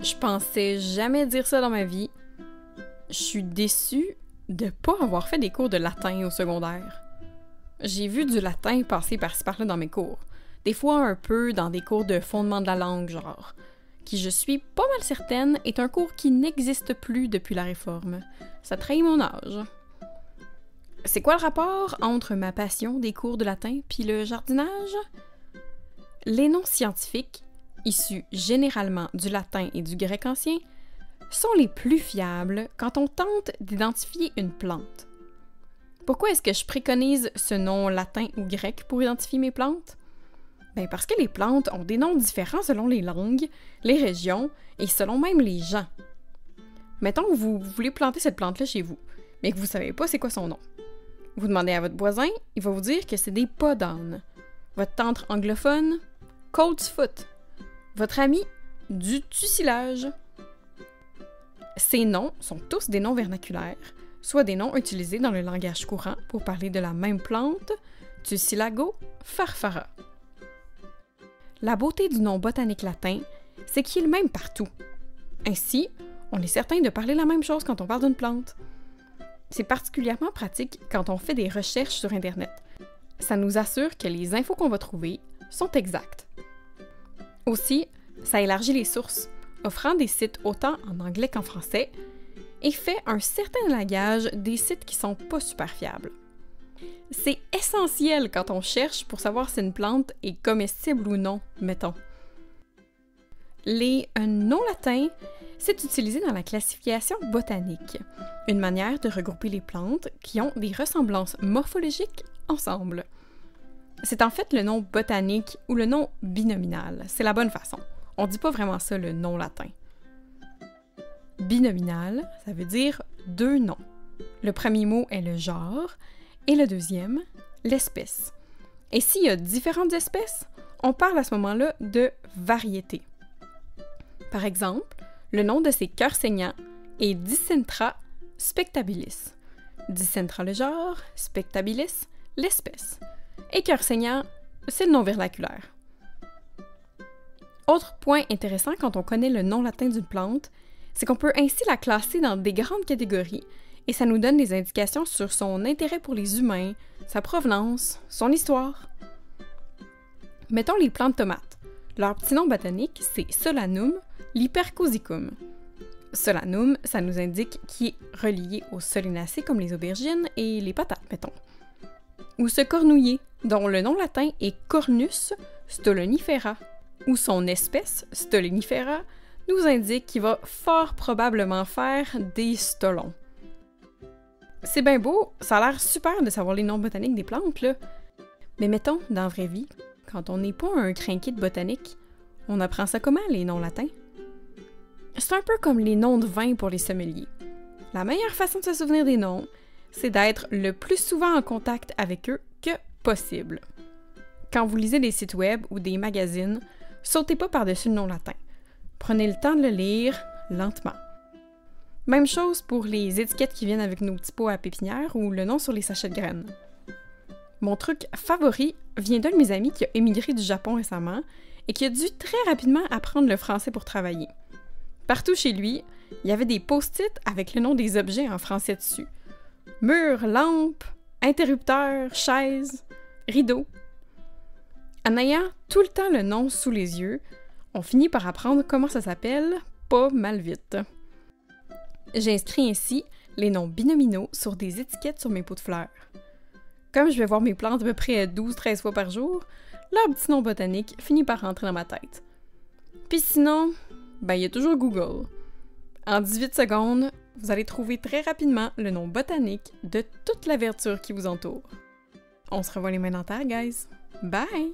Je pensais jamais dire ça dans ma vie. Je suis déçue de pas avoir fait des cours de latin au secondaire. J'ai vu du latin passer par-ci par-là dans mes cours. Des fois un peu dans des cours de fondement de la langue, genre. Qui, je suis pas mal certaine, est un cours qui n'existe plus depuis la Réforme. Ça trahit mon âge. C'est quoi le rapport entre ma passion des cours de latin puis le jardinage? Les noms scientifiques, issus généralement du latin et du grec ancien, sont les plus fiables quand on tente d'identifier une plante. Pourquoi est-ce que je préconise ce nom latin ou grec pour identifier mes plantes? Ben parce que les plantes ont des noms différents selon les langues, les régions et selon même les gens. Mettons que vous voulez planter cette plante-là chez vous, mais que vous savez pas c'est quoi son nom. Vous demandez à votre voisin, il va vous dire que c'est des podanes. Votre tante anglophone, colt's foot. Votre ami, du tucilage. Ces noms sont tous des noms vernaculaires, soit des noms utilisés dans le langage courant pour parler de la même plante, Tussilago farfara. La beauté du nom botanique latin, c'est qu'il est le même partout. Ainsi, on est certain de parler la même chose quand on parle d'une plante. C'est particulièrement pratique quand on fait des recherches sur Internet. Ça nous assure que les infos qu'on va trouver sont exactes. Aussi, ça élargit les sources, offrant des sites autant en anglais qu'en français, et fait un certain élagage des sites qui sont pas super fiables. C'est essentiel quand on cherche pour savoir si une plante est comestible ou non, mettons. Les noms latins, c'est utilisé dans la classification botanique, une manière de regrouper les plantes qui ont des ressemblances morphologiques ensemble. C'est en fait le nom botanique ou le nom binominal, c'est la bonne façon. On dit pas vraiment ça, le nom latin. Binominal, ça veut dire deux noms. Le premier mot est le genre, et le deuxième, l'espèce. Et s'il y a différentes espèces, on parle à ce moment-là de variété. Par exemple, le nom de ces cœurs saignants est Dicentra spectabilis. Dicentra le genre, spectabilis l'espèce. Et cœur saignant, c'est le nom vernaculaire. Autre point intéressant quand on connaît le nom latin d'une plante, c'est qu'on peut ainsi la classer dans des grandes catégories et ça nous donne des indications sur son intérêt pour les humains, sa provenance, son histoire. Mettons les plantes tomates. Leur petit nom botanique, c'est Solanum lypercosicum. Solanum, ça nous indique qui est relié aux solinacées comme les aubergines et les patates, mettons. Ou ce cornouiller, dont le nom latin est Cornus stolonifera, ou son espèce, Stolonifera, nous indique qu'il va fort probablement faire des stolons. C'est bien beau, ça a l'air super de savoir les noms botaniques des plantes, là. Mais mettons, dans la vraie vie, quand on n'est pas un crinqué de botanique, on apprend ça comment, les noms latins? C'est un peu comme les noms de vin pour les sommeliers. La meilleure façon de se souvenir des noms, c'est d'être le plus souvent en contact avec eux que possible. Quand vous lisez des sites web ou des magazines, sautez pas par-dessus le nom latin. Prenez le temps de le lire lentement. Même chose pour les étiquettes qui viennent avec nos petits pots à pépinière ou le nom sur les sachets de graines. Mon truc favori vient d'un de mes amis qui a émigré du Japon récemment et qui a dû très rapidement apprendre le français pour travailler. Partout chez lui, il y avait des post-it avec le nom des objets en français dessus. Mur, lampe, interrupteur, chaise, rideau. En ayant tout le temps le nom sous les yeux, on finit par apprendre comment ça s'appelle pas mal vite. J'inscris ainsi les noms binominaux sur des étiquettes sur mes pots de fleurs. Comme je vais voir mes plantes à peu près 12-13 fois par jour, leur petit nom botanique finit par rentrer dans ma tête. Puis sinon, il y a toujours Google. En 18 secondes, vous allez trouver très rapidement le nom botanique de toute la verdure qui vous entoure. On se revoit les mains dans terre, guys! Bye!